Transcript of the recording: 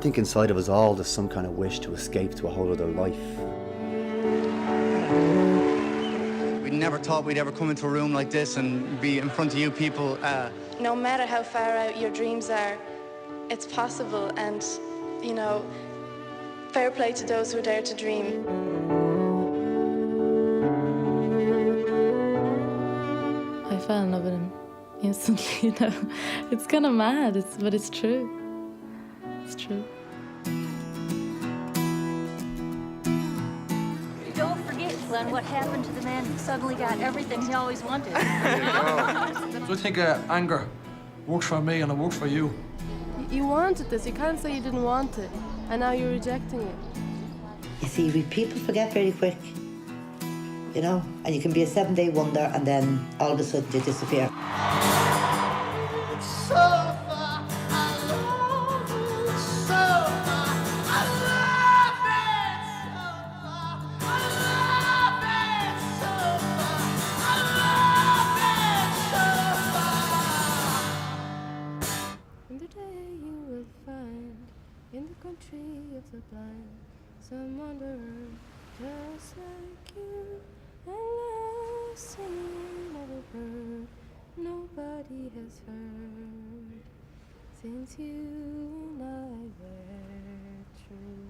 think inside of us all there's some kind of wish to escape to a whole other life. We never thought we'd ever come into a room like this and be in front of you people. No matter how far out your dreams are, it's possible, and, you know, fair play to those who dare to dream. I fell in love with him instantly, you know. It's kind of mad, but it's true. It's true. Don't forget, Glenn, what happened to the man who suddenly got everything he always wanted. So I think anger works for me and it works for you. You wanted this. You can't say you didn't want it, and now you're rejecting it. You see, people forget very quick, you know, and you can be a 7-day wonder and then all of a sudden you disappear. In the day you will find, in the country of the blind, some wanderer just like you, and last seen never heard, nobody has heard, since you and I were true.